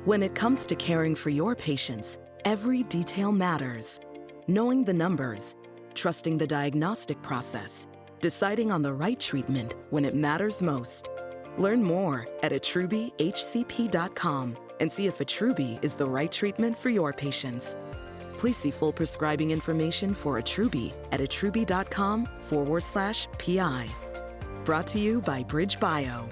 When it comes to caring for your patients, every detail matters. Knowing the numbers, trusting the diagnostic process, deciding on the right treatment when it matters most. Learn more at atrubihcp.com and see if Attruby is the right treatment for your patients. Please see full prescribing information for Attruby at attruby.com/PI. Brought to you by Bridge Bio.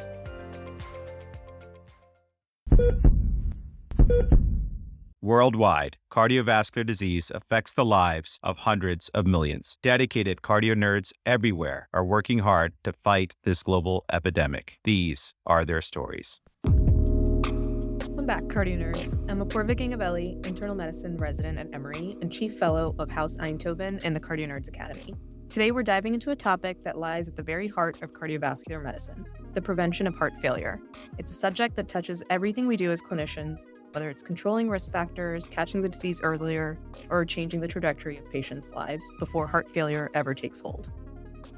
Worldwide, cardiovascular disease affects the lives of hundreds of millions. Dedicated CardioNerds everywhere are working hard to fight this global epidemic. These are their stories. Welcome back, CardioNerds. I'm Apoorva Gangavelli, internal medicine resident at Emory and chief fellow of Haus Eindhoven and the CardioNerds Academy. Today, we're diving into a topic that lies at the very heart of cardiovascular medicine, the prevention of heart failure. It's a subject that touches everything we do as clinicians, whether it's controlling risk factors, catching the disease earlier, or changing the trajectory of patients' lives before heart failure ever takes hold.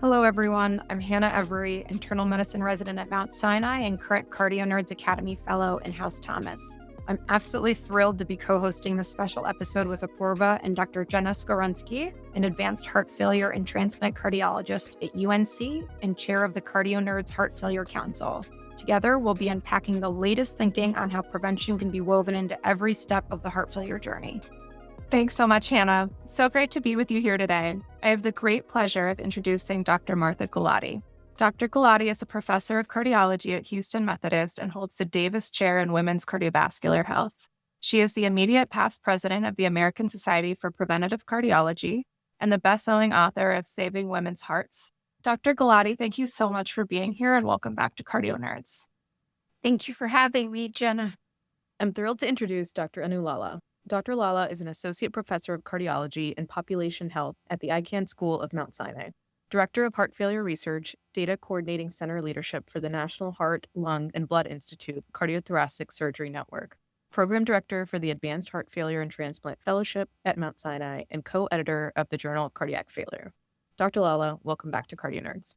Hello, everyone. I'm Hannah Every, internal medicine resident at Mount Sinai and current CardioNerds Academy fellow in House Thomas. I'm absolutely thrilled to be co-hosting this special episode with Apoorva and Dr. Jenna Skowronski, an advanced heart failure and transplant cardiologist at UNC and chair of the CardioNerds Heart Failure Council. Together, we'll be unpacking the latest thinking on how prevention can be woven into every step of the heart failure journey. Thanks so much, Hannah. So great to be with you here today. I have the great pleasure of introducing Dr. Martha Gulati. Dr. Gulati is a professor of cardiology at Houston Methodist and holds the Davis Chair in Women's Cardiovascular Health. She is the immediate past president of the American Society for Preventative Cardiology and the best-selling author of Saving Women's Hearts. Dr. Gulati, thank you so much for being here and welcome back to CardioNerds. Thank you for having me, Jenna. I'm thrilled to introduce Dr. Anu Lala. Dr. Lala is an associate professor of cardiology and population health at the Icahn School of Mount Sinai, director of heart failure research, data coordinating center leadership for the National Heart, Lung, and Blood Institute Cardiothoracic Surgery Network, program director for the Advanced Heart Failure and Transplant Fellowship at Mount Sinai, and co-editor of the Journal of Cardiac Failure. Dr. Lala, welcome back to CardioNerds.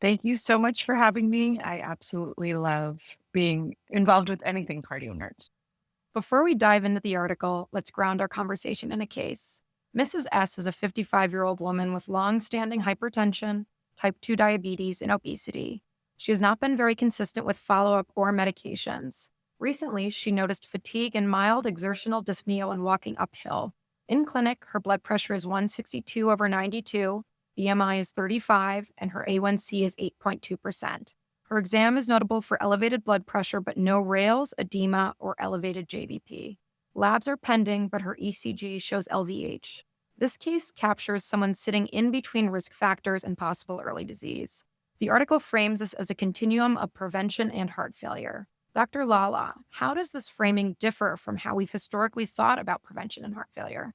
Thank you so much for having me. I absolutely love being involved with anything CardioNerds. Before we dive into the article, let's ground our conversation in a case. Mrs. S is a 55-year-old woman with long-standing hypertension, type 2 diabetes, and obesity. She has not been very consistent with follow-up or medications. Recently, she noticed fatigue and mild exertional dyspnea when walking uphill. In clinic, her blood pressure is 162/92, BMI is 35, and her A1C is 8.2%. Her exam is notable for elevated blood pressure, but no rales, edema, or elevated JVP. Labs are pending, but her ECG shows LVH. This case captures someone sitting in between risk factors and possible early disease. The article frames this as a continuum of prevention and heart failure. Dr. Lala, how does this framing differ from how we've historically thought about prevention and heart failure?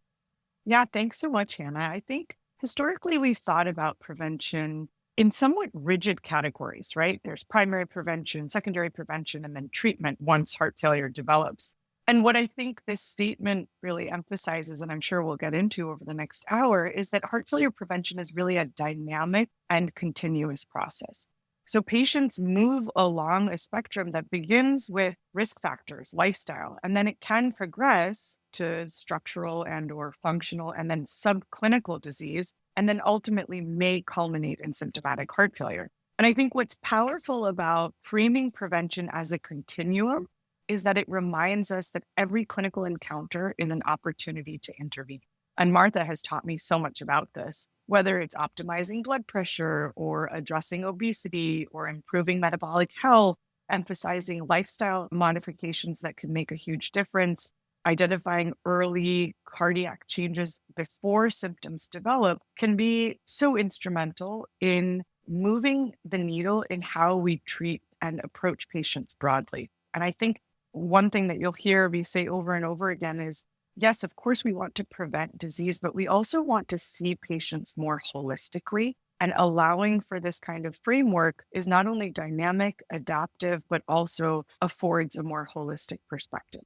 Yeah, thanks so much, Hannah. I think historically we've thought about prevention in somewhat rigid categories, right? There's primary prevention, secondary prevention, and then treatment once heart failure develops. And what I think this statement really emphasizes, and I'm sure we'll get into over the next hour, is that heart failure prevention is really a dynamic and continuous process. So patients move along a spectrum that begins with risk factors, lifestyle, and then it can progress to structural and or functional and then subclinical disease, and then ultimately may culminate in symptomatic heart failure. And I think what's powerful about framing prevention as a continuum is that it reminds us that every clinical encounter is an opportunity to intervene. And Martha has taught me so much about this, whether it's optimizing blood pressure or addressing obesity or improving metabolic health, emphasizing lifestyle modifications that can make a huge difference, identifying early cardiac changes before symptoms develop can be so instrumental in moving the needle in how we treat and approach patients broadly. And I think one thing that you'll hear me say over and over again is, yes, of course, we want to prevent disease, but we also want to see patients more holistically. And allowing for this kind of framework is not only dynamic, adaptive, but also affords a more holistic perspective.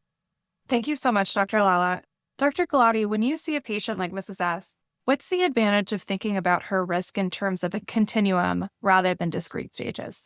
Thank you so much, Dr. Lala. Dr. Gulati, when you see a patient like Mrs. S, what's the advantage of thinking about her risk in terms of a continuum rather than discrete stages?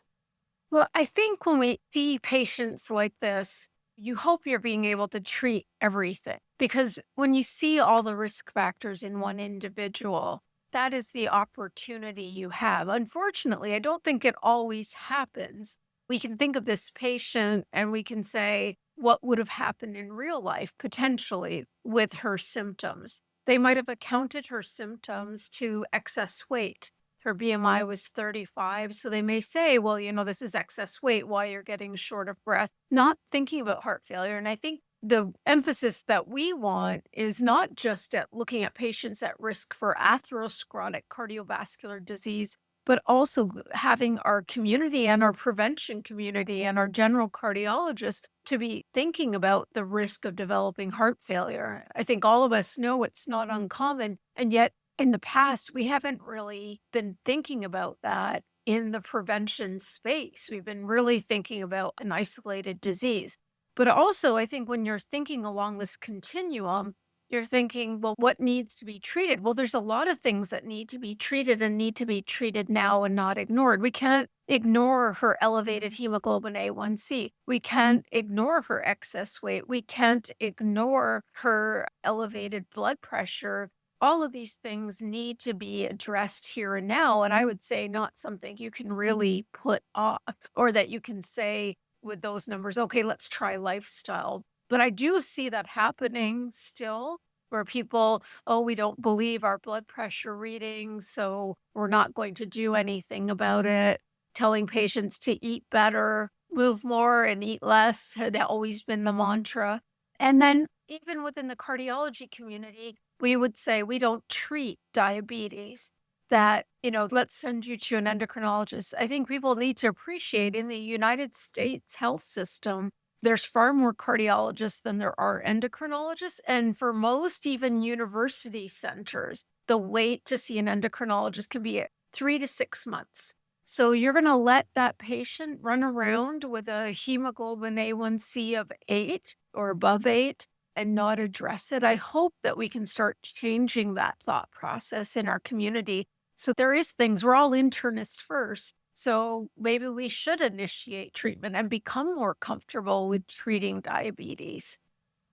Well, I think when we see patients like this, you hope you're being able to treat everything, because when you see all the risk factors in one individual, that is the opportunity you have. Unfortunately, I don't think it always happens. We can think of this patient and we can say, what would have happened in real life potentially with her symptoms? They might have accounted her symptoms to excess weight. Her BMI was 35. So they may say, well, this is excess weight, why you're getting short of breath, not thinking about heart failure. And I think the emphasis that we want is not just at looking at patients at risk for atherosclerotic cardiovascular disease, but also having our community and our prevention community and our general cardiologist to be thinking about the risk of developing heart failure. I think all of us know it's not uncommon, and yet in the past, we haven't really been thinking about that in the prevention space. We've been really thinking about an isolated disease. But also, I think when you're thinking along this continuum, you're thinking, well, what needs to be treated? Well, there's a lot of things that need to be treated and need to be treated now and not ignored. We can't ignore her elevated hemoglobin A1C. We can't ignore her excess weight. We can't ignore her elevated blood pressure. All of these things need to be addressed here and now. And I would say not something you can really put off, or that you can say with those numbers, okay, let's try lifestyle. But I do see that happening still, where people, oh, we don't believe our blood pressure readings, so we're not going to do anything about it. Telling patients to eat better, move more, and eat less had always been the mantra. And then even within the cardiology community, we would say we don't treat diabetes, that, let's send you to an endocrinologist. I think people need to appreciate in the United States health system, there's far more cardiologists than there are endocrinologists. And for most, even university centers, the wait to see an endocrinologist can be 3 to 6 months. So you're going to let that patient run around with a hemoglobin A1C of 8 or above 8 and not address it. I hope that we can start changing that thought process in our community. So there is things, we're all internists first. So maybe we should initiate treatment and become more comfortable with treating diabetes.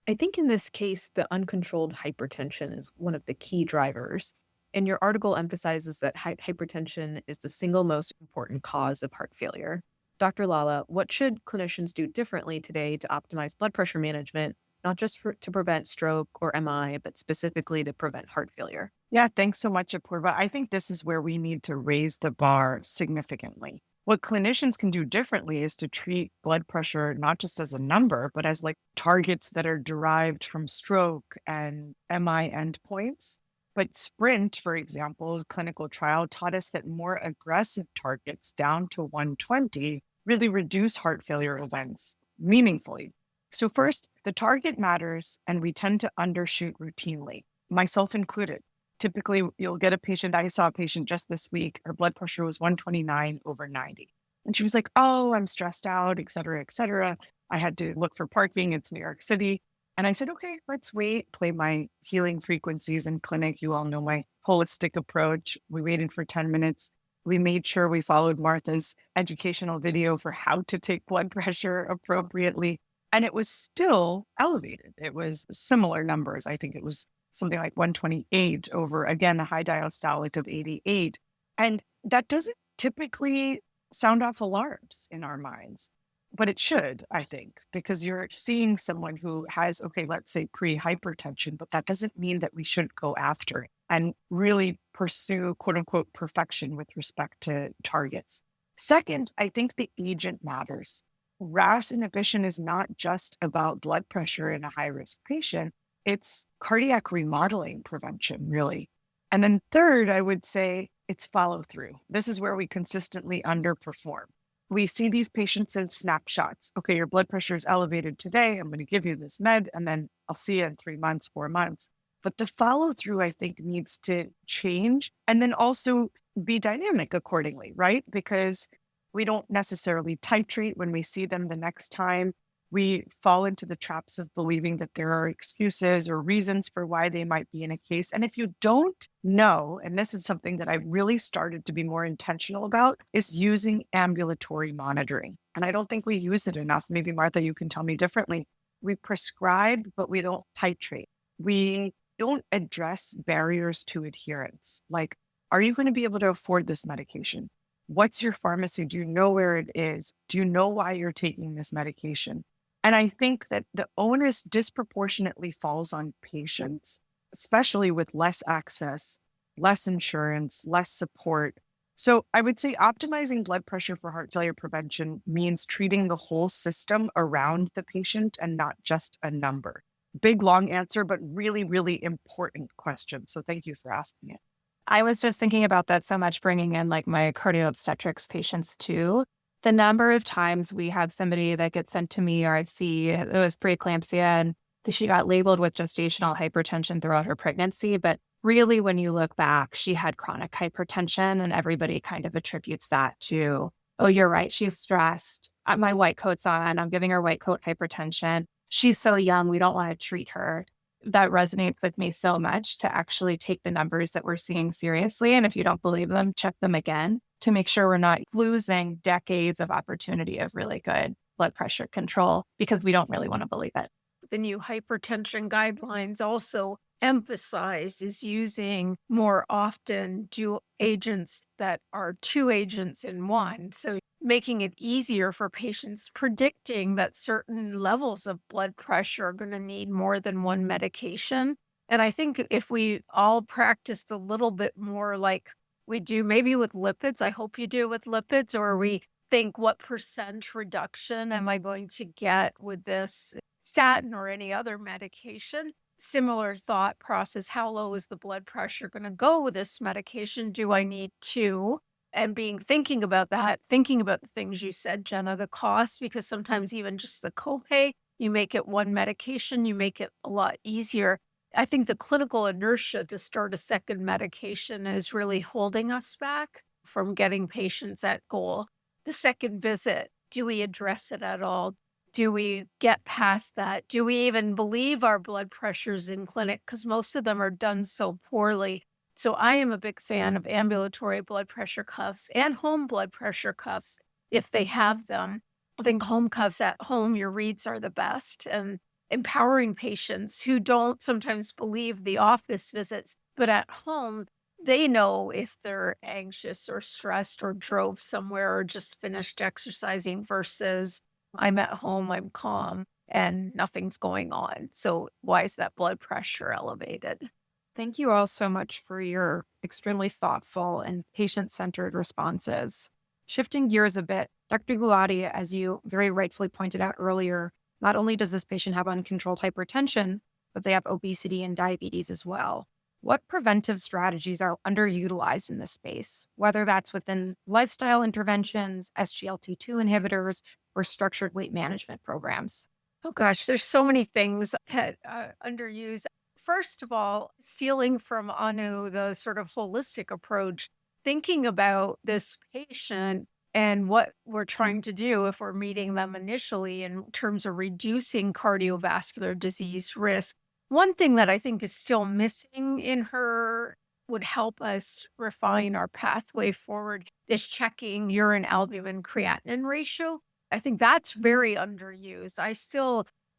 I think in this case, the uncontrolled hypertension is one of the key drivers. And your article emphasizes that hypertension is the single most important cause of heart failure. Dr. Lala, what should clinicians do differently today to optimize blood pressure management, not just to prevent stroke or MI, but specifically to prevent heart failure? Yeah, thanks so much, Apoorva. I think this is where we need to raise the bar significantly. What clinicians can do differently is to treat blood pressure not just as a number, but as like targets that are derived from stroke and MI endpoints. But SPRINT, for example, a clinical trial taught us that more aggressive targets down to 120 really reduce heart failure events meaningfully. So first, the target matters, and we tend to undershoot routinely, myself included. Typically, you'll get a patient. I saw a patient just this week. Her blood pressure was 129/90. And she was like, oh, I'm stressed out, et cetera, et cetera. I had to look for parking. It's New York City. And I said, okay, let's wait, play my healing frequencies in clinic. You all know my holistic approach. We waited for 10 minutes. We made sure we followed Martha's educational video for how to take blood pressure appropriately. And it was still elevated. It was similar numbers. I think it was something like 128 over, again, a high diastolic of 88. And that doesn't typically sound off alarms in our minds, but it should, I think, because you're seeing someone who has, okay, let's say pre-hypertension, but that doesn't mean that we shouldn't go after it and really pursue, quote unquote, perfection with respect to targets. Second, I think the agent matters. RAS inhibition is not just about blood pressure in a high-risk patient. It's cardiac remodeling prevention, really. And then third, I would say it's follow-through. This is where we consistently underperform. We see these patients in snapshots. Okay, your blood pressure is elevated today. I'm going to give you this med, and then I'll see you in 3 months, 4 months. But the follow-through, I think, needs to change and then also be dynamic accordingly, right? Because we don't necessarily titrate when we see them the next time. We fall into the traps of believing that there are excuses or reasons for why they might be in a case. And if you don't know, and this is something that I've really started to be more intentional about, is using ambulatory monitoring. And I don't think we use it enough. Maybe Martha, you can tell me differently. We prescribe, but we don't titrate. We don't address barriers to adherence. Like, are you going to be able to afford this medication? What's your pharmacy? Do you know where it is? Do you know why you're taking this medication? And I think that the onus disproportionately falls on patients, especially with less access, less insurance, less support. So I would say optimizing blood pressure for heart failure prevention means treating the whole system around the patient and not just a number. Big, long answer, but really, really important question. So thank you for asking it. I was just thinking about that so much, bringing in like my cardio obstetrics patients too. The number of times we have somebody that gets sent to me, or I see it was preeclampsia and she got labeled with gestational hypertension throughout her pregnancy. But really, when you look back, she had chronic hypertension, and everybody kind of attributes that to, oh, you're right, she's stressed. My white coat's on. I'm giving her white coat hypertension. She's so young. We don't want to treat her. That resonates with me so much to actually take the numbers that we're seeing seriously. And if you don't believe them, check them again to make sure we're not losing decades of opportunity of really good blood pressure control, because we don't really want to believe it. The new hypertension guidelines also emphasize is using more often dual agents that are two agents in one. So making it easier for patients, predicting that certain levels of blood pressure are going to need more than one medication. And I think if we all practiced a little bit more like we do maybe with lipids, I hope you do with lipids, or we think what percent reduction am I going to get with this statin or any other medication? Similar thought process. How low is the blood pressure going to go with this medication? Do I need two? And thinking about that, thinking about the things you said, Jenna, the cost, because sometimes even just the copay, you make it one medication, you make it a lot easier. I think the clinical inertia to start a second medication is really holding us back from getting patients at goal. The second visit, do we address it at all? Do we get past that? Do we even believe our blood pressures in clinic? Because most of them are done so poorly. So I am a big fan of ambulatory blood pressure cuffs and home blood pressure cuffs if they have them. I think home cuffs at home, your reads are the best, and empowering patients who don't sometimes believe the office visits, but at home, they know if they're anxious or stressed or drove somewhere or just finished exercising versus I'm at home, I'm calm, and nothing's going on. So why is that blood pressure elevated? Thank you all so much for your extremely thoughtful and patient-centered responses. Shifting gears a bit, Dr. Gulati, as you very rightfully pointed out earlier, not only does this patient have uncontrolled hypertension, but they have obesity and diabetes as well. What preventive strategies are underutilized in this space, whether that's within lifestyle interventions, SGLT2 inhibitors, or structured weight management programs? Oh gosh, there's so many things that underused. First of all, stealing from Anu, the sort of holistic approach, thinking about this patient and what we're trying to do if we're meeting them initially in terms of reducing cardiovascular disease risk. One thing that I think is still missing in her would help us refine our pathway forward is checking urine albumin creatinine ratio. I think that's very underused.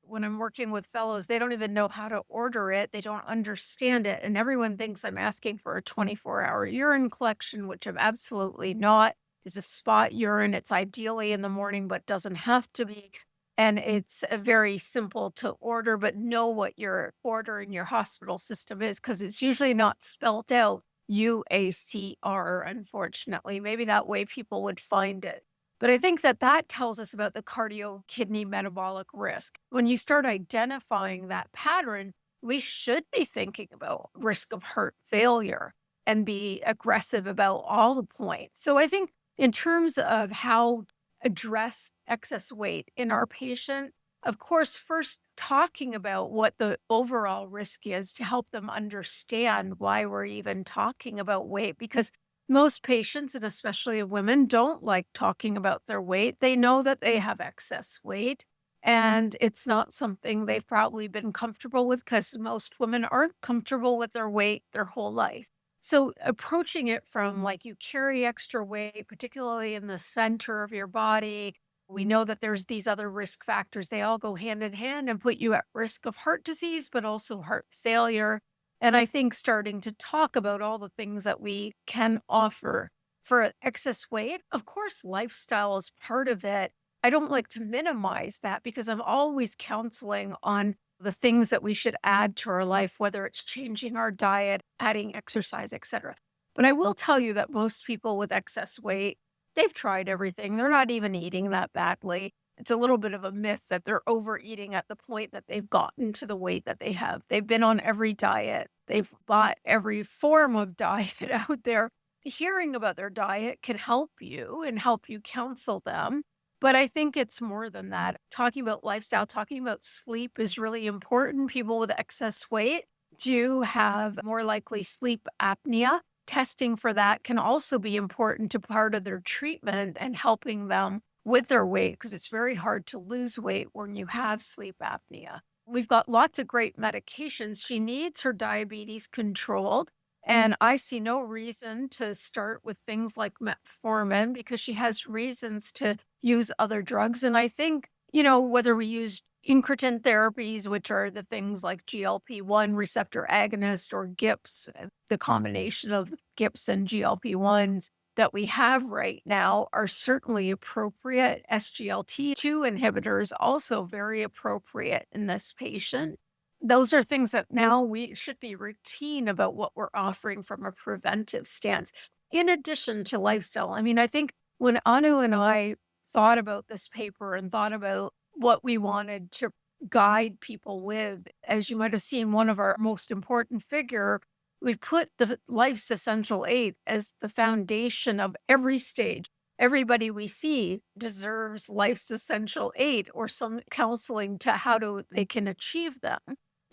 When I'm working with fellows, they don't even know how to order it. They don't understand it. And everyone thinks I'm asking for a 24-hour urine collection, which I'm absolutely not. It's a spot urine. It's ideally in the morning, but doesn't have to be. And it's very simple to order, but know what your order in your hospital system is, because it's usually not spelled out UACR, unfortunately. Maybe that way people would find it. But I think that tells us about the cardio-kidney metabolic risk. When you start identifying that pattern, we should be thinking about risk of heart failure and be aggressive about all the points. So I think in terms of how address excess weight in our patient, of course, first talking about what the overall risk is to help them understand why we're even talking about weight, because most patients, and especially women, don't like talking about their weight. They know that they have excess weight, and it's not something they've probably been comfortable with, because most women aren't comfortable with their weight their whole life. So approaching it from like you carry extra weight, particularly in the center of your body, We know that there's these other risk factors. They all go hand in hand and put you at risk of heart disease, but also heart failure. And I think starting to talk about all the things that we can offer for excess weight, of course, lifestyle is part of it. I don't like to minimize that because I'm always counseling on the things that we should add to our life, whether it's changing our diet, adding exercise, etc. But I will tell you that most people with excess weight, they've tried everything. They're not even eating that badly. It's a little bit of a myth that they're overeating at the point that they've gotten to the weight that they have. They've been on every diet. They've bought every form of diet out there. Hearing about their diet can help you and help you counsel them. But I think it's more than that. Talking about lifestyle, talking about sleep is really important. People with excess weight do have more likely sleep apnea. Testing for that can also be important to part of their treatment and helping them with their weight, because it's very hard to lose weight when you have sleep apnea. We've got lots of great medications. She needs her diabetes controlled. And I see no reason to start with things like metformin because she has reasons to use other drugs. And I think, whether we use incretin therapies, which are the things like GLP-1 receptor agonist or GIPs, the combination of GIPs and GLP-1s that we have right now are certainly appropriate. SGLT2 inhibitors also very appropriate in this patient. Those are things that now we should be routine about what we're offering from a preventive stance, in addition to lifestyle. I mean, I think when Anu and I thought about this paper and thought about what we wanted to guide people with, as you might have seen, one of our most important figure, we put the life's essential 8 as the foundation of every stage. Everybody we see deserves life's essential 8 or some counseling to how they can achieve them.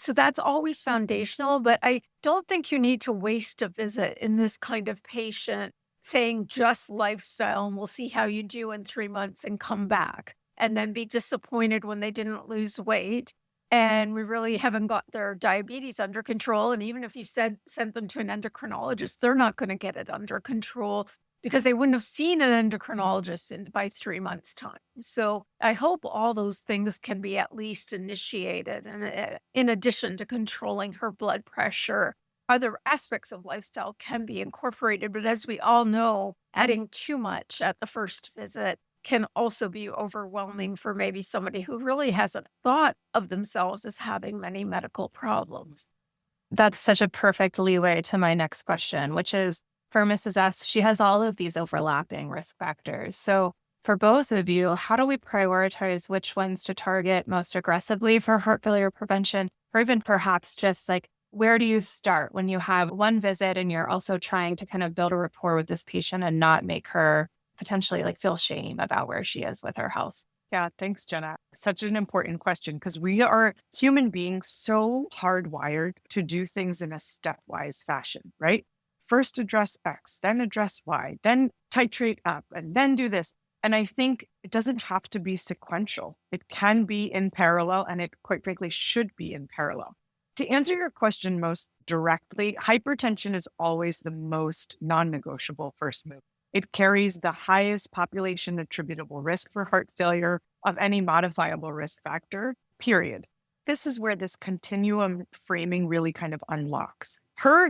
So that's always foundational, but I don't think you need to waste a visit in this kind of patient saying just lifestyle and we'll see how you do in 3 months and come back and then be disappointed when they didn't lose weight. And we really haven't got their diabetes under control. And even if you sent them to an endocrinologist, they're not going to get it under control because they wouldn't have seen an endocrinologist by 3 months' time. So I hope all those things can be at least initiated. And in addition to controlling her blood pressure, other aspects of lifestyle can be incorporated. But as we all know, adding too much at the first visit can also be overwhelming for maybe somebody who really hasn't thought of themselves as having many medical problems. That's such a perfect leeway to my next question, which is for Mrs. S, she has all of these overlapping risk factors. So for both of you, how do we prioritize which ones to target most aggressively for heart failure prevention? Or even perhaps just like, where do you start when you have one visit and you're also trying to kind of build a rapport with this patient and not make her potentially feel shame about where she is with her health? Yeah, thanks, Jenna. Such an important question because we are human beings so hardwired to do things in a stepwise fashion, right? First address X, then address Y, then titrate up, and then do this. And I think it doesn't have to be sequential. It can be in parallel, and it quite frankly should be in parallel. To answer your question most directly, hypertension is always the most non-negotiable first move. It carries the highest population attributable risk for heart failure of any modifiable risk factor, period. This is where this continuum framing really kind of unlocks.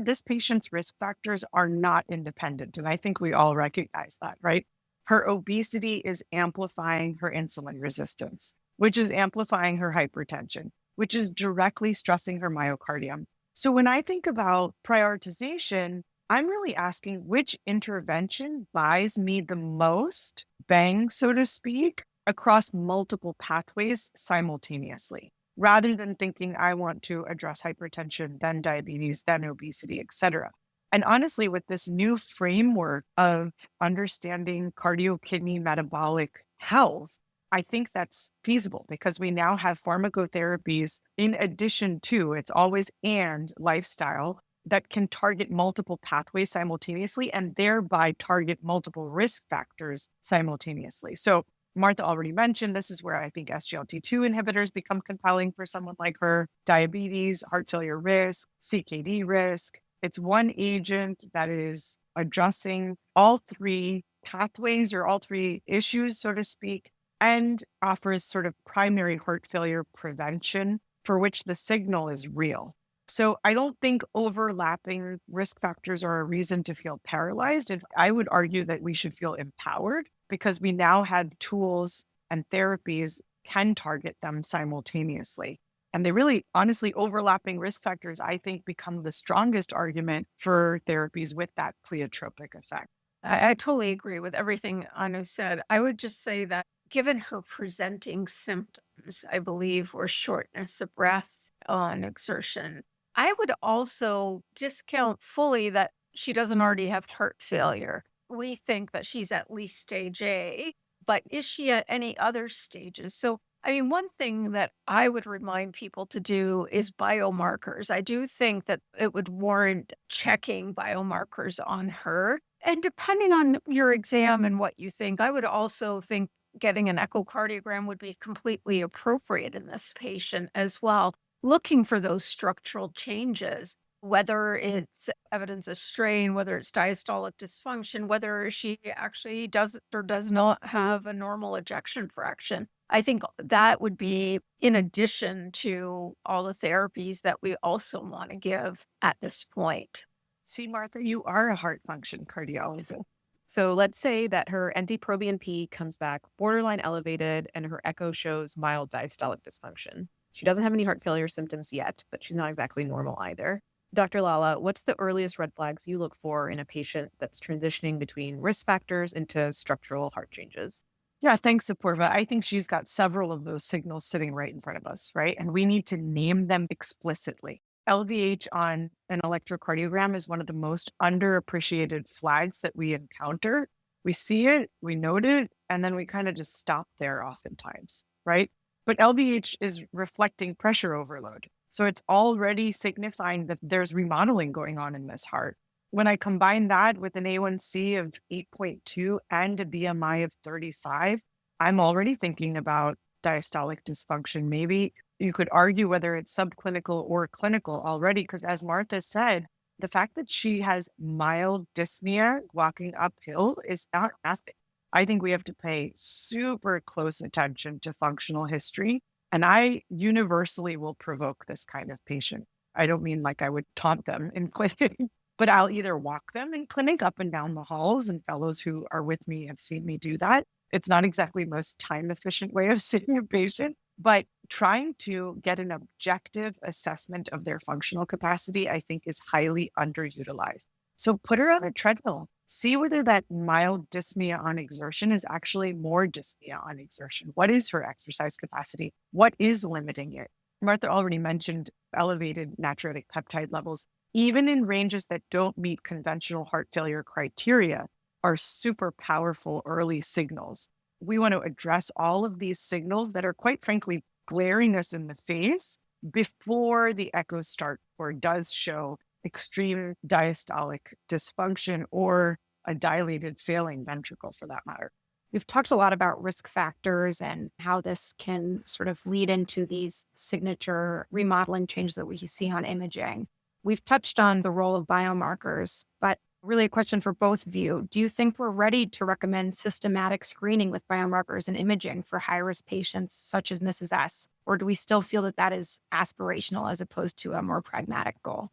This patient's risk factors are not independent, and I think we all recognize that, right? Her obesity is amplifying her insulin resistance, which is amplifying her hypertension, which is directly stressing her myocardium. So when I think about prioritization, I'm really asking which intervention buys me the most bang, so to speak, across multiple pathways simultaneously, rather than thinking I want to address hypertension, then diabetes, then obesity, et cetera. And honestly, with this new framework of understanding cardio-kidney metabolic health, I think that's feasible because we now have pharmacotherapies in addition to, it's always and lifestyle that can target multiple pathways simultaneously and thereby target multiple risk factors simultaneously. So Martha already mentioned, this is where I think SGLT2 inhibitors become compelling for someone like her. Diabetes, heart failure risk, CKD risk. It's one agent that is addressing all three pathways or all three issues, so to speak, and offers sort of primary heart failure prevention for which the signal is real. So I don't think overlapping risk factors are a reason to feel paralyzed. And I would argue that we should feel empowered because we now have tools and therapies can target them simultaneously. And they really, honestly, overlapping risk factors, I think, become the strongest argument for therapies with that pleiotropic effect. I totally agree with everything Anu said. I would just say that given her presenting symptoms, I believe, were shortness of breath on exertion, I would also discount fully that she doesn't already have heart failure. We think that she's at least stage A, but is she at any other stages? So, I mean, one thing that I would remind people to do is biomarkers. I do think that it would warrant checking biomarkers on her. And depending on your exam and what you think, I would also think getting an echocardiogram would be completely appropriate in this patient as well, looking for those structural changes, whether it's evidence of strain, whether it's diastolic dysfunction, whether she actually does or does not have a normal ejection fraction. I think that would be in addition to all the therapies that we also want to give at this point. See, Martha, you are a heart function cardiologist. So let's say that her NT-proBNP comes back borderline elevated and her echo shows mild diastolic dysfunction. She doesn't have any heart failure symptoms yet, but she's not exactly normal either. Dr. Lala, what's the earliest red flags you look for in a patient that's transitioning between risk factors into structural heart changes? Yeah, thanks, Apoorva. I think she's got several of those signals sitting right in front of us, right? And we need to name them explicitly. LVH on an electrocardiogram is one of the most underappreciated flags that we encounter. We see it, we note it, and then we kind of just stop there oftentimes, right? But LVH is reflecting pressure overload. So it's already signifying that there's remodeling going on in this heart. When I combine that with an A1C of 8.2 and a BMI of 35, I'm already thinking about diastolic dysfunction. Maybe you could argue whether it's subclinical or clinical already, because as Martha said, the fact that she has mild dyspnea walking uphill is not nothing. I think we have to pay super close attention to functional history. And I universally will provoke this kind of patient. I don't mean like I would taunt them in clinic, but I'll either walk them in clinic up and down the halls, and fellows who are with me have seen me do that. It's not exactly the most time efficient way of seeing a patient, but trying to get an objective assessment of their functional capacity, I think, is highly underutilized. So put her on a treadmill, see whether that mild dyspnea on exertion is actually more dyspnea on exertion. What is her exercise capacity? What is limiting it? Martha already mentioned elevated natriuretic peptide levels, even in ranges that don't meet conventional heart failure criteria, are super powerful early signals. We want to address all of these signals that are, quite frankly, glaring us in the face before the echo start or does show extreme diastolic dysfunction or a dilated failing ventricle for that matter. We've talked a lot about risk factors and how this can sort of lead into these signature remodeling changes that we see on imaging. We've touched on the role of biomarkers, but really a question for both of you. Do you think we're ready to recommend systematic screening with biomarkers and imaging for high-risk patients such as Mrs. S? Or do we still feel that that is aspirational as opposed to a more pragmatic goal?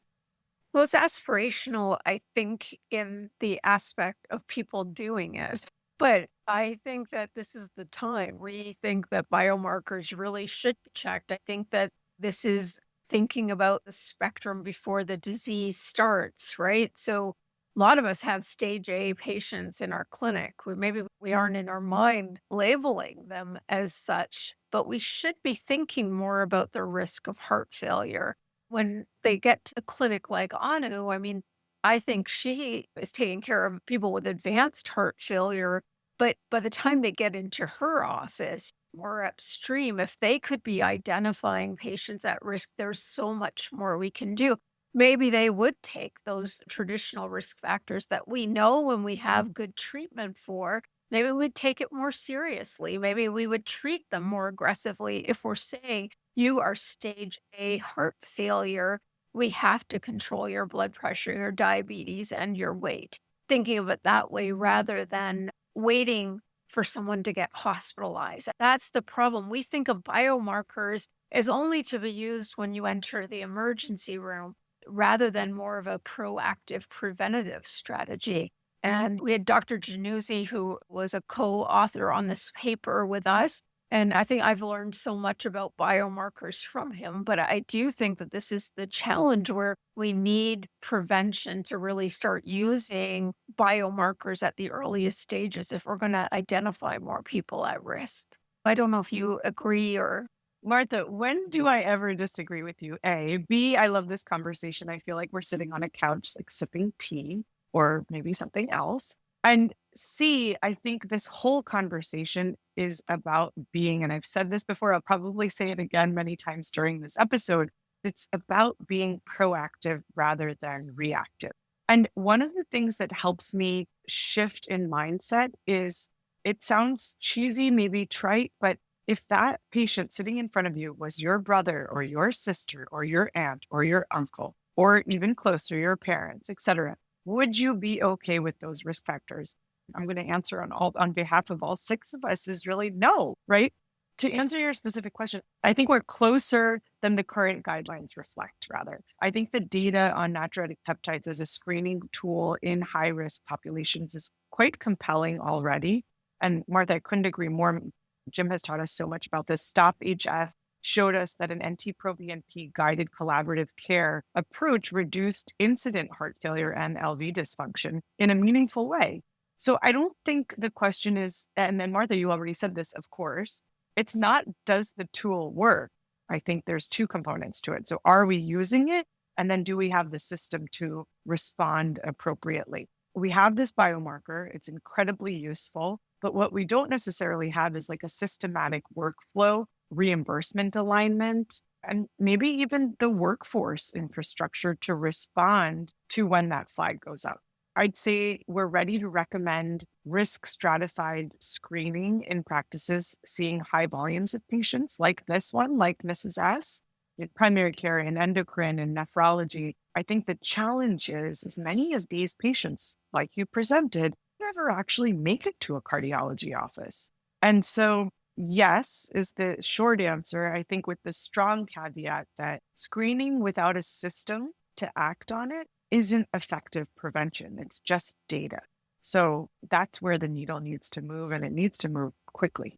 Well, it's aspirational, I think, in the aspect of people doing it. But I think that this is the time. We think that biomarkers really should be checked. I think that this is thinking about the spectrum before the disease starts, right? So a lot of us have stage A patients in our clinic where maybe we aren't in our mind labeling them as such, but we should be thinking more about the risk of heart failure. When they get to a clinic like Anu, I mean, I think she is taking care of people with advanced heart failure, but by the time they get into her office, more upstream, if they could be identifying patients at risk, there's so much more we can do. Maybe they would take those traditional risk factors that we know when we have good treatment for. Maybe we'd take it more seriously. Maybe we would treat them more aggressively if we're saying you are stage A heart failure. We have to control your blood pressure, your diabetes, and your weight. Thinking of it that way rather than waiting for someone to get hospitalized. That's the problem. We think of biomarkers as only to be used when you enter the emergency room rather than more of a proactive preventative strategy. And we had Dr. Januzzi, who was a co-author on this paper with us. And I think I've learned so much about biomarkers from him. But I do think that this is the challenge where we need prevention to really start using biomarkers at the earliest stages if we're going to identify more people at risk. I don't know if you agree or. Martha, when do I ever disagree with you? A. B, I love this conversation. I feel like we're sitting on a couch, like sipping tea or maybe something else. And C, I think this whole conversation is about being, and I've said this before, I'll probably say it again many times during this episode, it's about being proactive rather than reactive. And one of the things that helps me shift in mindset is, it sounds cheesy, maybe trite, but if that patient sitting in front of you was your brother or your sister or your aunt or your uncle, or even closer, your parents, etc., would you be okay with those risk factors? I'm going to answer on behalf of all 6 of us is really no, right? To answer your specific question, I think we're closer than the current guidelines reflect, rather. I think the data on natriuretic peptides as a screening tool in high-risk populations is quite compelling already. And Martha, I couldn't agree more. Jim has taught us so much about this. Stop HF showed us that an NT-proBNP guided collaborative care approach reduced incident heart failure and LV dysfunction in a meaningful way. So I don't think the question is, and then Martha, you already said this, of course, it's not, does the tool work? I think there's 2 components to it. So are we using it? And then do we have the system to respond appropriately? We have this biomarker. It's incredibly useful. But what we don't necessarily have is like a systematic workflow, reimbursement alignment, and maybe even the workforce infrastructure to respond to when that flag goes up. I'd say we're ready to recommend risk stratified screening in practices seeing high volumes of patients like this one, like Mrs. S, in primary care and endocrine and nephrology. I think the challenge is many of these patients, like you presented, never actually make it to a cardiology office. And so, yes, is the short answer. I think with the strong caveat that screening without a system to act on it isn't effective prevention. It's just data. So that's where the needle needs to move, and it needs to move quickly.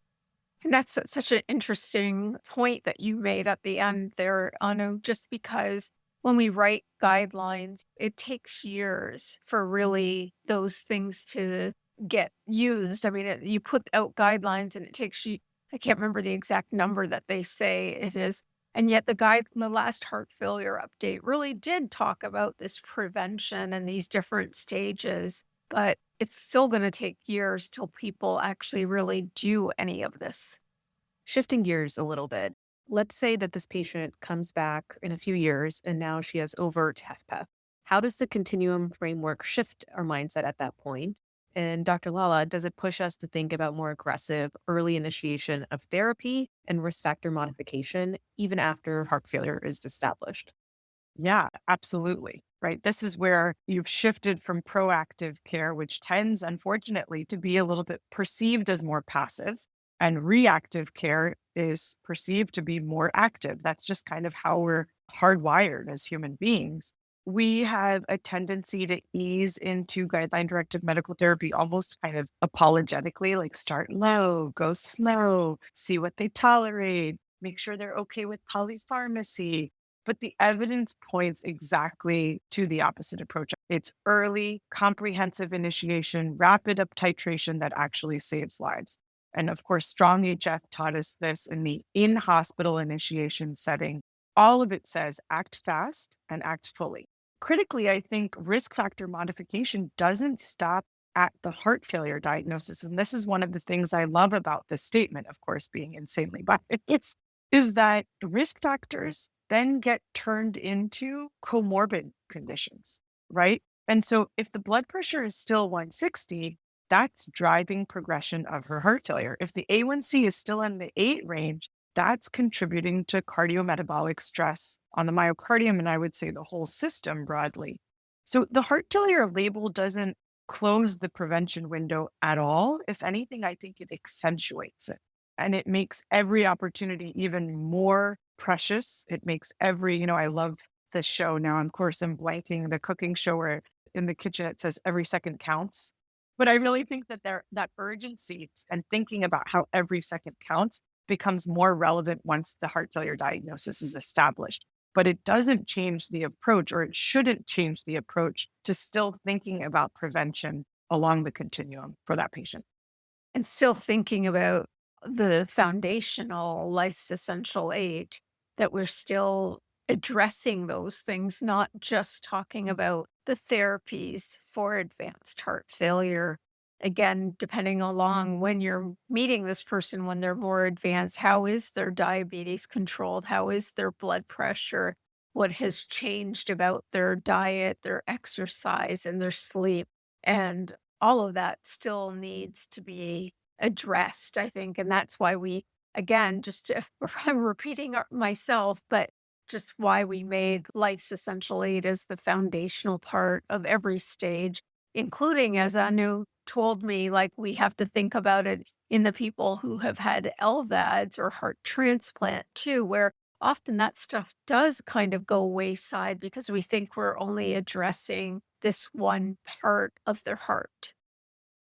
And that's such an interesting point that you made at the end there, Anu, just because when we write guidelines, it takes years for really those things to get used. I mean, you put out guidelines and it takes you, I can't remember the exact number that they say it is. And yet the last heart failure update really did talk about this prevention and these different stages, but it's still going to take years till people actually really do any of this. Shifting gears a little bit, let's say that this patient comes back in a few years and now she has overt HFpEF. How does the Continuum framework shift our mindset at that point? And Dr. Lala, does it push us to think about more aggressive early initiation of therapy and risk factor modification even after heart failure is established? Yeah, absolutely. Right. This is where you've shifted from proactive care, which tends, unfortunately, to be a little bit perceived as more passive, and reactive care is perceived to be more active. That's just kind of how we're hardwired as human beings. We have a tendency to ease into guideline-directed medical therapy almost kind of apologetically, like start low, go slow, see what they tolerate, make sure they're okay with polypharmacy. But the evidence points exactly to the opposite approach. It's early, comprehensive initiation, rapid up titration that actually saves lives. And of course, Strong HF taught us this in the in-hospital initiation setting. All of it says act fast and act fully. Critically, I think risk factor modification doesn't stop at the heart failure diagnosis. And this is one of the things I love about this statement, of course, being insanely biased, is that risk factors then get turned into comorbid conditions, right? And so if the blood pressure is still 160, that's driving progression of her heart failure. If the A1C is still in the 8 range, that's contributing to cardiometabolic stress on the myocardium, and I would say the whole system broadly. So the heart failure label doesn't close the prevention window at all. If anything, I think it accentuates it and it makes every opportunity even more precious. It makes I love this show now. Of course, I'm blanking the cooking show where in the kitchen it says every second counts. But I really think that that urgency and thinking about how every second counts becomes more relevant once the heart failure diagnosis is established. But it doesn't change the approach, or it shouldn't change the approach to still thinking about prevention along the continuum for that patient. And still thinking about the foundational life's essential aid, that we're still addressing those things, not just talking about the therapies for advanced heart failure. Again, depending along when you're meeting this person, when they're more advanced, how is their diabetes controlled? How is their blood pressure? What has changed about their diet, their exercise, and their sleep? And all of that still needs to be addressed, I think. And that's why we, again, I'm repeating myself, but just why we made life's essential aid as the foundational part of every stage, including, as Anu told me, like we have to think about it in the people who have had LVADs or heart transplant too, where often that stuff does kind of go wayside because we think we're only addressing this one part of their heart.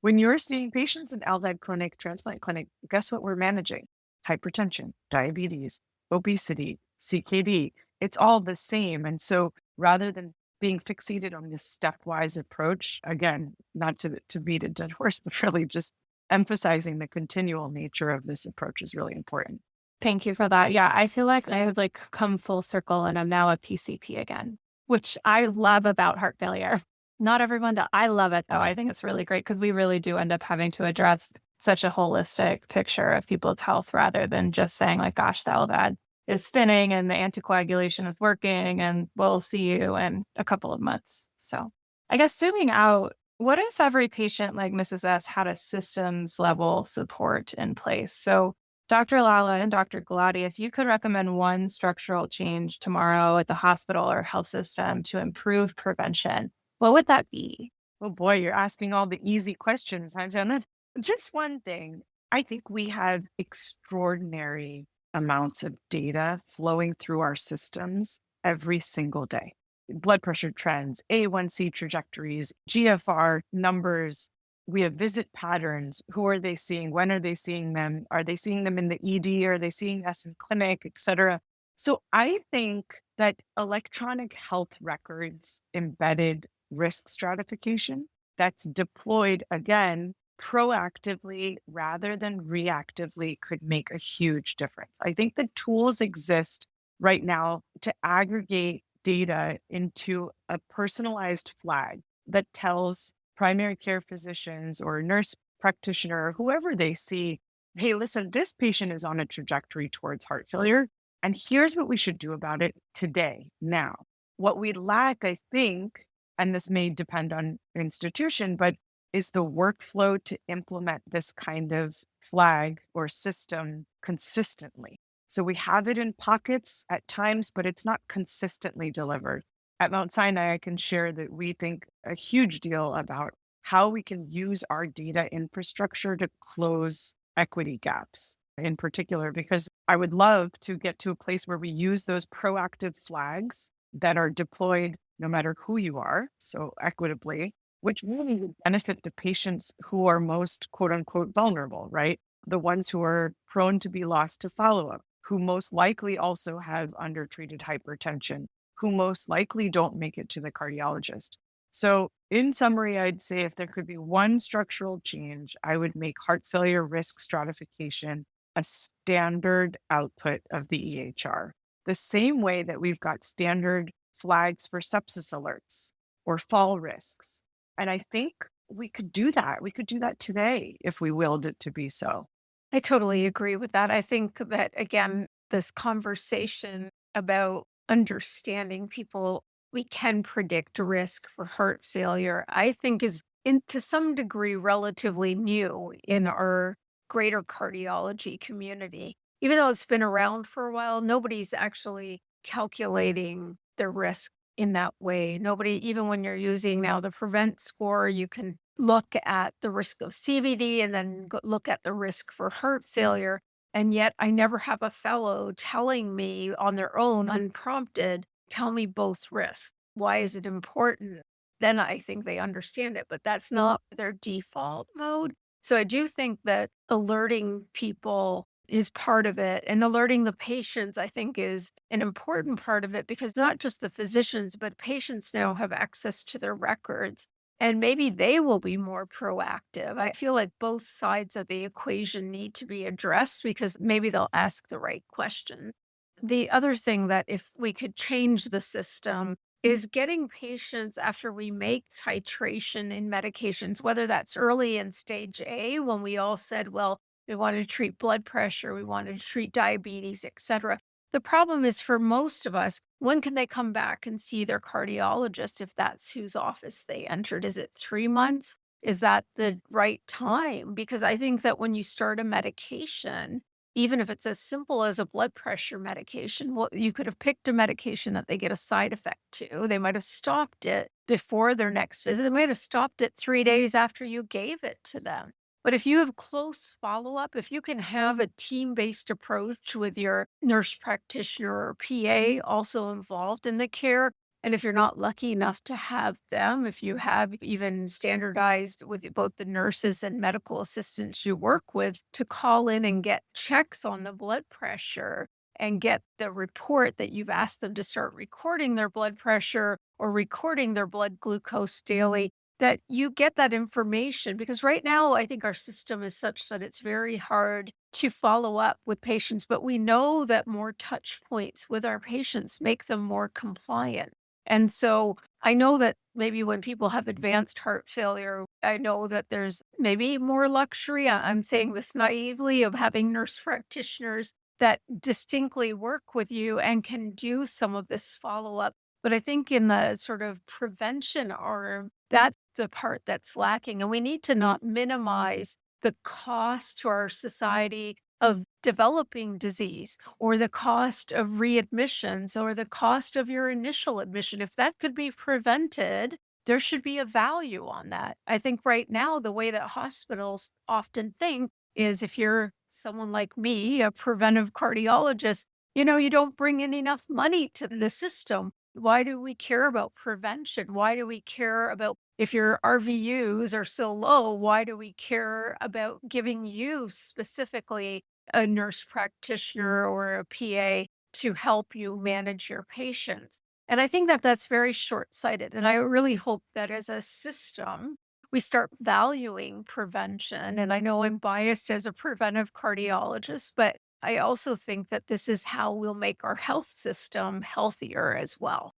When you're seeing patients in LVAD clinic, transplant clinic, guess what we're managing? Hypertension, diabetes, obesity, CKD. It's all the same. And so rather than being fixated on this stepwise approach, again, not to beat a dead horse, but really just emphasizing the continual nature of this approach is really important. Thank you for that. Yeah, I feel like I have come full circle and I'm now a PCP again, which I love about heart failure. Not everyone does. I love it though. I think it's really great because we really do end up having to address such a holistic picture of people's health rather than just saying gosh, the LVAD is spinning and the anticoagulation is working and we'll see you in a couple of months. So I guess zooming out, what if every patient like Mrs. S had a systems level support in place? So Dr. Lala and Dr. Gulati, if you could recommend one structural change tomorrow at the hospital or health system to improve prevention, what would that be? Oh boy, you're asking all the easy questions, huh, Jenna? Just one thing. I think we have extraordinary amounts of data flowing through our systems every single day. Blood pressure trends, A1C trajectories, GFR numbers. We have visit patterns. Who are they seeing? When are they seeing them? Are they seeing them in the ED? Are they seeing us in clinic, et cetera? So I think that electronic health records embedded risk stratification that's deployed again proactively rather than reactively could make a huge difference. I think the tools exist right now to aggregate data into a personalized flag that tells primary care physicians or nurse practitioner, whoever they see, hey, listen, this patient is on a trajectory towards heart failure. And here's what we should do about it today, now. What we lack, I think, and this may depend on institution, but is the workflow to implement this kind of flag or system consistently. So we have it in pockets at times, but it's not consistently delivered. At Mount Sinai, I can share that we think a huge deal about how we can use our data infrastructure to close equity gaps in particular, because I would love to get to a place where we use those proactive flags that are deployed no matter who you are, so equitably, which really would benefit the patients who are most quote unquote vulnerable, right? The ones who are prone to be lost to follow-up, who most likely also have undertreated hypertension, who most likely don't make it to the cardiologist. So in summary, I'd say if there could be one structural change, I would make heart failure risk stratification a standard output of the EHR. The same way that we've got standard flags for sepsis alerts or fall risks. And I think we could do that. We could do that today if we willed it to be so. I totally agree with that. I think that, again, this conversation about understanding people, we can predict risk for heart failure, I think is to some degree relatively new in our greater cardiology community. Even though it's been around for a while, nobody's actually calculating the risk in that way. Nobody, even when you're using now the prevent score, you can look at the risk of CVD and then look at the risk for heart failure. And yet I never have a fellow telling me on their own, unprompted, tell me both risks. Why is it important? Then I think they understand it, but that's not their default mode. So I do think that alerting people is part of it, and alerting the patients, I think, is an important part of it, because not just the physicians, but patients now have access to their records, and maybe they will be more proactive. I feel like both sides of the equation need to be addressed, because maybe they'll ask the right question. The other thing that if we could change the system is getting patients, after we make titration in medications, whether that's early in stage A, when we all said, well, we wanted to treat blood pressure, we wanted to treat diabetes, etc. The problem is, for most of us, when can they come back and see their cardiologist if that's whose office they entered? Is it 3 months? Is that the right time? Because I think that when you start a medication, even if it's as simple as a blood pressure medication, well, you could have picked a medication that they get a side effect to. They might have stopped it before their next visit. They might have stopped it 3 days after you gave it to them. But if you have close follow-up, if you can have a team-based approach with your nurse practitioner or PA also involved in the care, and if you're not lucky enough to have them, if you have even standardized with both the nurses and medical assistants you work with to call in and get checks on the blood pressure and get the report that you've asked them to start recording their blood pressure or recording their blood glucose daily, that you get that information. Because right now, I think our system is such that it's very hard to follow up with patients, but we know that more touch points with our patients make them more compliant. And so I know that maybe when people have advanced heart failure, I know that there's maybe more luxury. I'm saying this naively, of having nurse practitioners that distinctly work with you and can do some of this follow up. But I think in the sort of prevention arm, that's the part that's lacking. And we need to not minimize the cost to our society of developing disease, or the cost of readmissions, or the cost of your initial admission. If that could be prevented, there should be a value on that. I think right now, the way that hospitals often think is, if you're someone like me, a preventive cardiologist, you don't bring in enough money to the system. Why do we care about prevention? Why do we care about, if your RVUs are so low, why do we care about giving you specifically a nurse practitioner or a PA to help you manage your patients? And I think that that's very short-sighted. And I really hope that as a system, we start valuing prevention. And I know I'm biased as a preventive cardiologist, but I also think that this is how we'll make our health system healthier as well.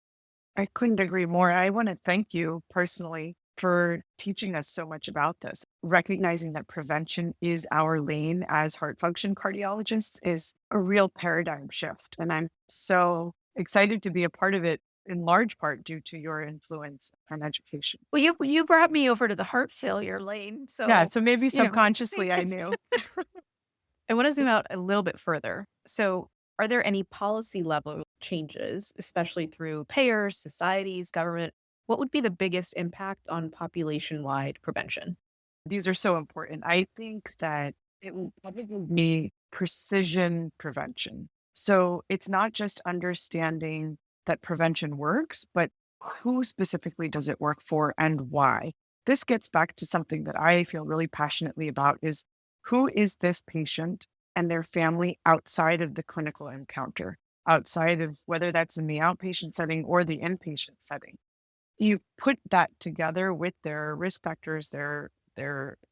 I couldn't agree more. I want to thank you personally for teaching us so much about this. Recognizing that prevention is our lane as heart function cardiologists is a real paradigm shift. And I'm so excited to be a part of it, in large part due to your influence on education. Well, you brought me over to the heart failure lane. So Yeah, so maybe subconsciously I knew. I want to zoom out a little bit further. So, are there any policy level changes, especially through payers, societies, government? What would be the biggest impact on population-wide prevention? These are so important. I think that it will probably be precision prevention. So it's not just understanding that prevention works, but who specifically does it work for and why? This gets back to something that I feel really passionately about, is who is this patient and their family outside of the clinical encounter, outside of whether that's in the outpatient setting or the inpatient setting. You put that together with their risk factors, their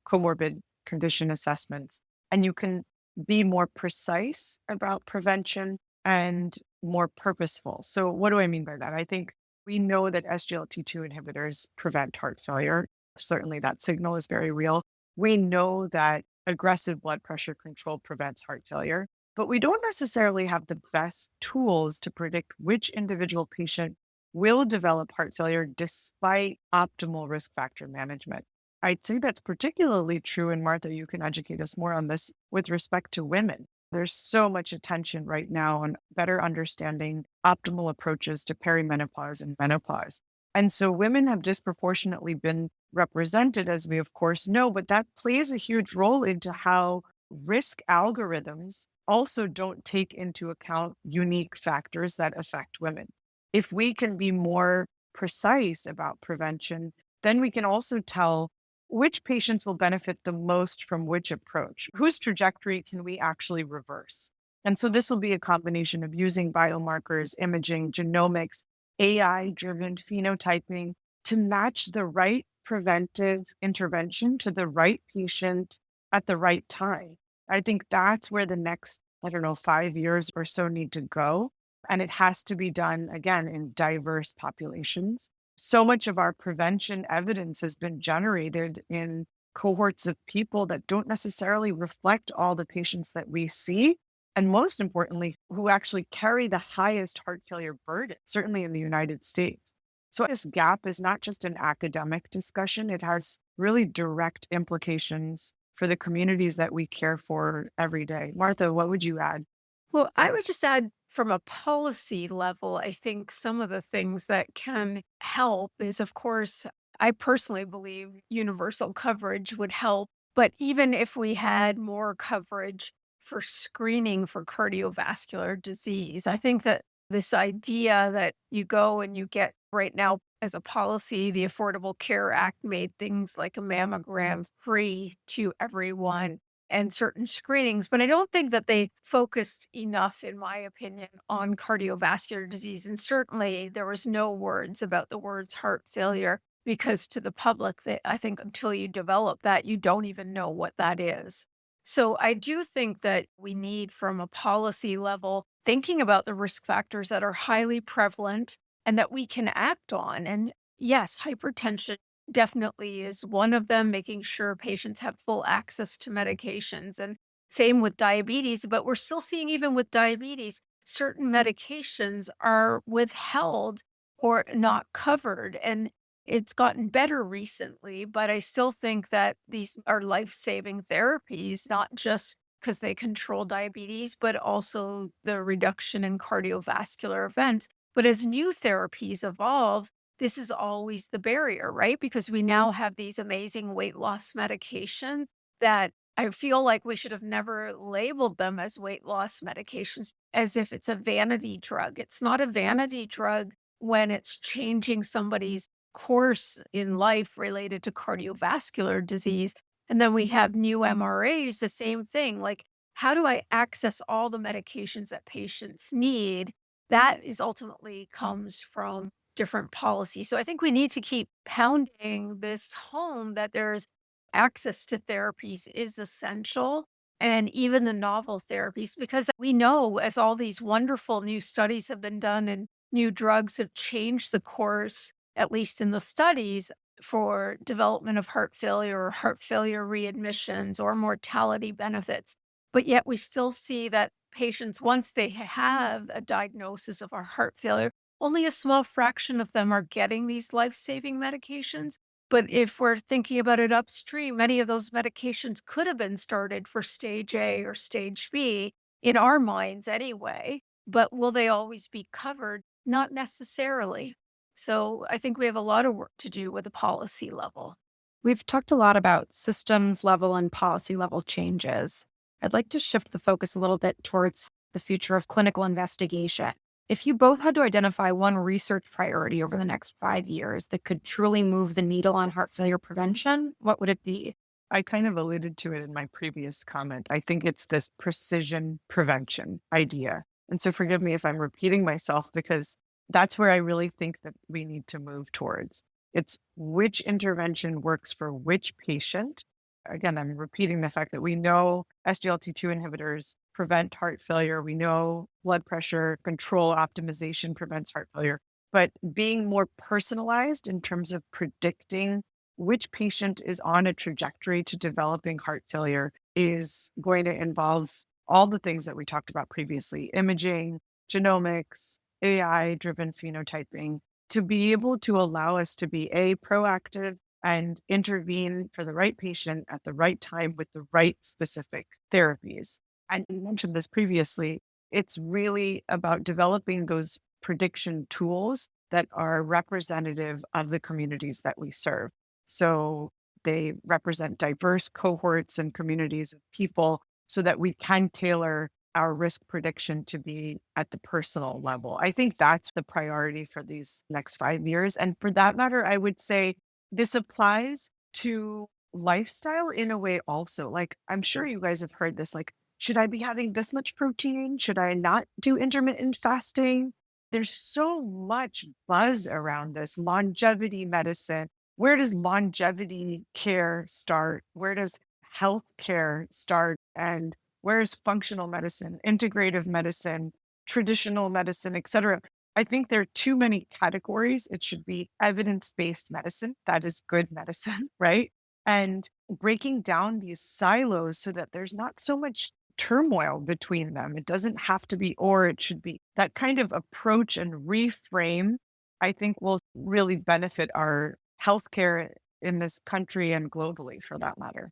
comorbid condition assessments, and you can be more precise about prevention and more purposeful. So what do I mean by that? I think we know that SGLT2 inhibitors prevent heart failure. Certainly that signal is very real. We know that aggressive blood pressure control prevents heart failure, but we don't necessarily have the best tools to predict which individual patient will develop heart failure despite optimal risk factor management. I'd say that's particularly true, and Martha, you can educate us more on this, with respect to women. There's so much attention right now on better understanding optimal approaches to perimenopause and menopause. And so women have disproportionately been represented, as we of course know, but that plays a huge role into how risk algorithms also don't take into account unique factors that affect women. If we can be more precise about prevention, then we can also tell which patients will benefit the most from which approach, whose trajectory can we actually reverse. And so this will be a combination of using biomarkers, imaging, genomics, AI-driven phenotyping to match the right preventive intervention to the right patient at the right time. I think that's where the next, 5 years or so need to go. And it has to be done, again, in diverse populations. So much of our prevention evidence has been generated in cohorts of people that don't necessarily reflect all the patients that we see. And most importantly, who actually carry the highest heart failure burden, certainly in the United States. So this gap is not just an academic discussion, it has really direct implications for the communities that we care for every day. Martha, what would you add? Well, I would just add from a policy level, I think some of the things that can help is, of course, I personally believe universal coverage would help. But even if we had more coverage for screening for cardiovascular disease, I think that this idea that you go and you get right now as a policy, the Affordable Care Act made things like a mammogram free to everyone and certain screenings, but I don't think that they focused enough, in my opinion, on cardiovascular disease. And certainly there was no words about the words heart failure because to the public, I think until you develop that, you don't even know what that is. So I do think that we need, from a policy level, thinking about the risk factors that are highly prevalent and that we can act on. And yes, hypertension definitely is one of them, making sure patients have full access to medications. And same with diabetes, but we're still seeing, even with diabetes, certain medications are withheld or not covered. And it's gotten better recently, but I still think that these are life-saving therapies, not just because they control diabetes, but also the reduction in cardiovascular events. But as new therapies evolve, this is always the barrier, right? Because we now have these amazing weight loss medications that I feel like we should have never labeled them as weight loss medications, as if it's a vanity drug. It's not a vanity drug when it's changing somebody's course in life related to cardiovascular disease. And then we have new MRAs, the same thing. Like, how do I access all the medications that patients need? That is ultimately comes from different policies. So I think we need to keep pounding this home that there's access to therapies is essential, and even the novel therapies, because we know, as all these wonderful new studies have been done and new drugs have changed the course, at least in the studies, for development of heart failure or heart failure readmissions or mortality benefits. But yet we still see that patients, once they have a diagnosis of our heart failure, only a small fraction of them are getting these life-saving medications. But if we're thinking about it upstream, many of those medications could have been started for stage A or stage B, in our minds anyway. But will they always be covered? Not necessarily. So I think we have a lot of work to do with the policy level. We've talked a lot about systems level and policy level changes. I'd like to shift the focus a little bit towards the future of clinical investigation. If you both had to identify one research priority over the next 5 years that could truly move the needle on heart failure prevention, what would it be? I kind of alluded to it in my previous comment. I think it's this precision prevention idea. And so forgive me if I'm repeating myself, because that's where I really think that we need to move towards. It's which intervention works for which patient. Again, I'm repeating the fact that we know SGLT2 inhibitors prevent heart failure. We know blood pressure control optimization prevents heart failure. But being more personalized in terms of predicting which patient is on a trajectory to developing heart failure is going to involve all the things that we talked about previously: imaging, genomics, AI-driven phenotyping, to be able to allow us to be proactive and intervene for the right patient at the right time with the right specific therapies. And you mentioned this previously, it's really about developing those prediction tools that are representative of the communities that we serve. So they represent diverse cohorts and communities of people so that we can tailor our risk prediction to be at the personal level. I think that's the priority for these next 5 years. And for that matter, I would say this applies to lifestyle in a way also. Like, I'm sure you guys have heard this, like, should I be having this much protein? Should I not do intermittent fasting? There's so much buzz around this longevity medicine. Where does longevity care start? Where does health care start? And where is functional medicine, integrative medicine, traditional medicine, et cetera? I think there are too many categories. It should be evidence-based medicine. That is good medicine, right? And breaking down these silos so that there's not so much turmoil between them. It doesn't have to be, or it should be. That kind of approach and reframe, I think, will really benefit our healthcare in this country and globally for that matter.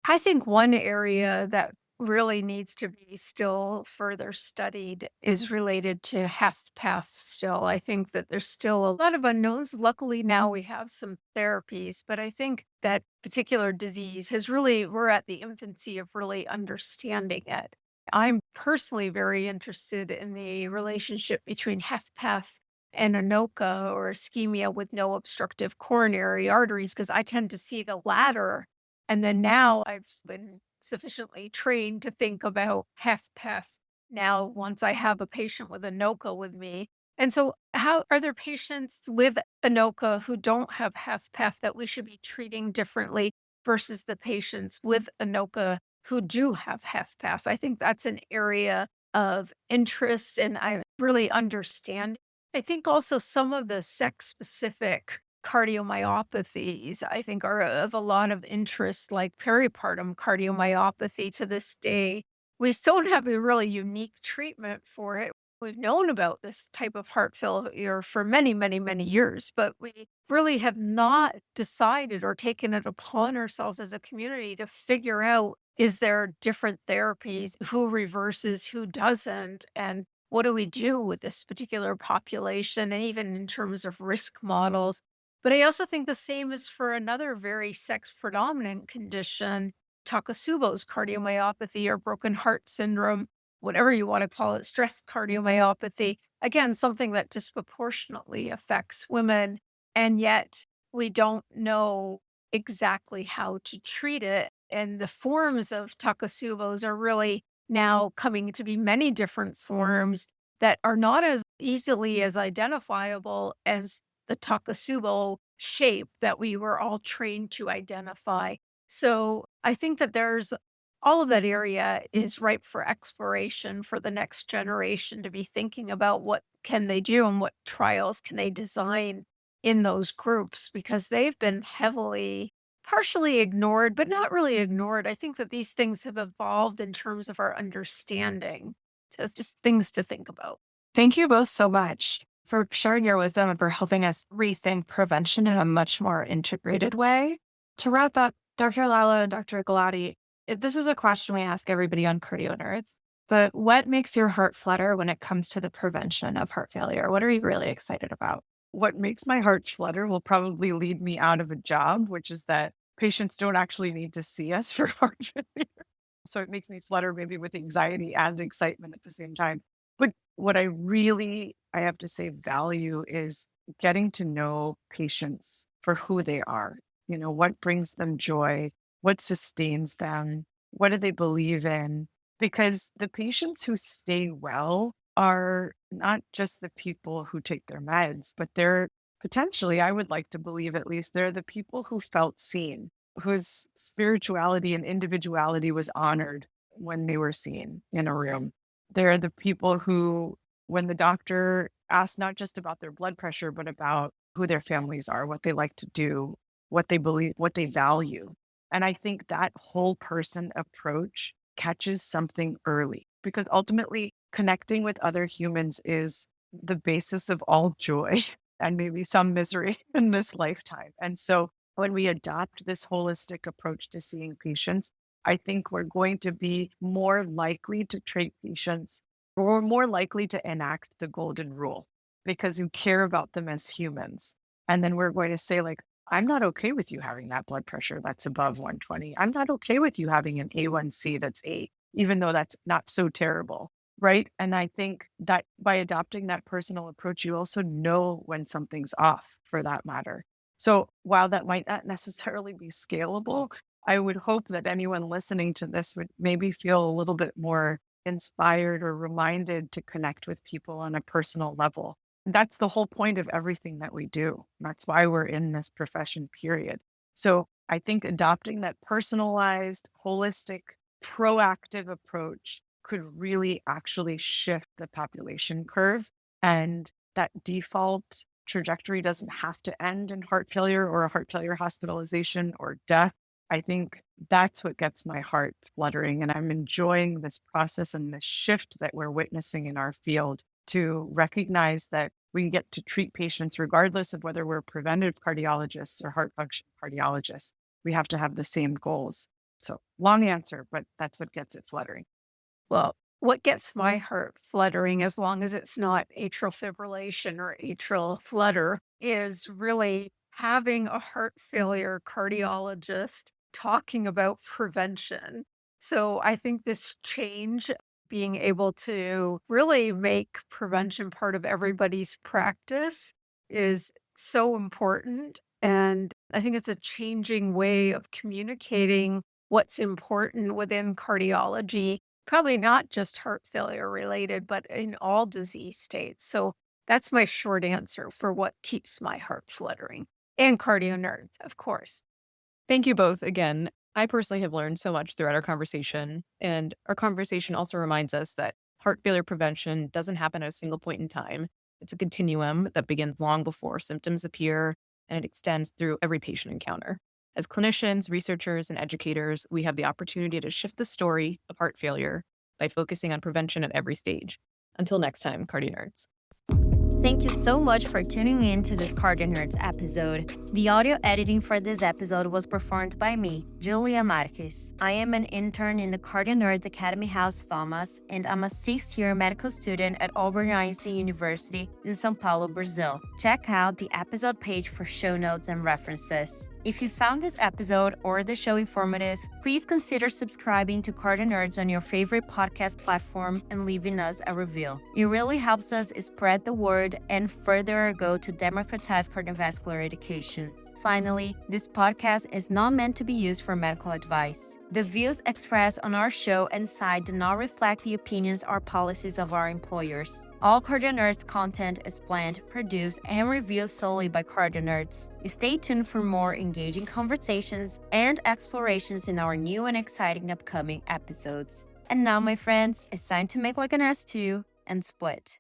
I think one area that really needs to be still further studied is related to HFpEF still. I think that there's still a lot of unknowns. Luckily, now we have some therapies, but I think that particular disease we're at the infancy of really understanding it. I'm personally very interested in the relationship between HFpEF and ANOCA or ischemia with no obstructive coronary arteries, because I tend to see the latter. And then now I've been sufficiently trained to think about HFpEF now once I have a patient with ANOCA with me. And so how are there patients with ANOCA who don't have HFpEF that we should be treating differently versus the patients with ANOCA who do have HFpEF? I think that's an area of interest and I really understand. I think also some of the sex-specific cardiomyopathies, I think, are of a lot of interest, like peripartum cardiomyopathy to this day. We still don't have a really unique treatment for it. We've known about this type of heart failure for many, many, many years, but we really have not decided or taken it upon ourselves as a community to figure out, is there different therapies, who reverses, who doesn't, and what do we do with this particular population, and even in terms of risk models. But I also think the same is for another very sex predominant condition, Takotsubo's cardiomyopathy or broken heart syndrome, whatever you want to call it, stress cardiomyopathy. Again, something that disproportionately affects women. And yet we don't know exactly how to treat it. And the forms of Takotsubo's are really now coming to be many different forms that are not as easily as identifiable as the Takotsubo shape that we were all trained to identify. So I think that there's all of that area is ripe for exploration for the next generation to be thinking about what can they do and what trials can they design in those groups, because they've been heavily partially ignored, but not really ignored. I think that these things have evolved in terms of our understanding. So it's just things to think about. Thank you both so much for sharing your wisdom and for helping us rethink prevention in a much more integrated way. To wrap up, Dr. Lala and Dr. Gulati, this is a question we ask everybody on CardioNerds, but what makes your heart flutter when it comes to the prevention of heart failure? What are you really excited about? What makes my heart flutter will probably lead me out of a job, which is that patients don't actually need to see us for heart failure. So it makes me flutter maybe with anxiety and excitement at the same time. But what I have to say, value is getting to know patients for who they are. You know, what brings them joy, what sustains them, what do they believe in? Because the patients who stay well are not just the people who take their meds, but they're potentially, I would like to believe at least, they're the people who felt seen, whose spirituality and individuality was honored when they were seen in a room. They're the people who, when the doctor asked not just about their blood pressure, but about who their families are, what they like to do, what they believe, what they value. And I think that whole person approach catches something early, because ultimately connecting with other humans is the basis of all joy and maybe some misery in this lifetime. And so when we adopt this holistic approach to seeing patients, I think we're going to be more likely to treat patients, or more likely to enact the golden rule. because you care about them as humans. And then we're going to say, like, I'm not okay with you having that blood pressure that's above 120. I'm not okay with you having an A1C that's 8, even though that's not so terrible, right? And I think that by adopting that personal approach, you also know when something's off, for that matter. So while that might not necessarily be scalable, I would hope that anyone listening to this would maybe feel a little bit more inspired or reminded to connect with people on a personal level. That's the whole point of everything that we do. That's why we're in this profession, period. So I think adopting that personalized, holistic, proactive approach could really actually shift the population curve. And that default trajectory doesn't have to end in heart failure or a heart failure hospitalization or death. I think that's what gets my heart fluttering. And I'm enjoying this process and this shift that we're witnessing in our field to recognize that we get to treat patients regardless of whether we're preventive cardiologists or heart function cardiologists. We have to have the same goals. So long answer, but that's what gets it fluttering. Well, what gets my heart fluttering, as long as it's not atrial fibrillation or atrial flutter, is really having a heart failure cardiologist talking about prevention. So I think this change, being able to really make prevention part of everybody's practice, is so important. And I think it's a changing way of communicating what's important within cardiology, probably not just heart failure related, but in all disease states. So that's my short answer for what keeps my heart fluttering. And CardioNerds, of course. Thank you both again. I personally have learned so much throughout our conversation, and our conversation also reminds us that heart failure prevention doesn't happen at a single point in time. It's a continuum that begins long before symptoms appear, and it extends through every patient encounter. As clinicians, researchers, and educators, we have the opportunity to shift the story of heart failure by focusing on prevention at every stage. Until next time, CardioNerds. Thank you so much for tuning in to this CardioNerds episode. The audio editing for this episode was performed by me, Julia Marques. I am an intern in the CardioNerds Academy House Thomas, and I'm a 6th-year medical student at Albert Einstein University in São Paulo, Brazil. Check out the episode page for show notes and references. If you found this episode or the show informative, please consider subscribing to CardioNerds on your favorite podcast platform and leaving us a review. It really helps us spread the word and further our goal to democratize cardiovascular education. Finally, this podcast is not meant to be used for medical advice. The views expressed on our show and site do not reflect the opinions or policies of our employers. All CardioNerds content is planned, produced, and reviewed solely by CardioNerds. Stay tuned for more engaging conversations and explorations in our new and exciting upcoming episodes. And now, my friends, it's time to make like an S2 and split.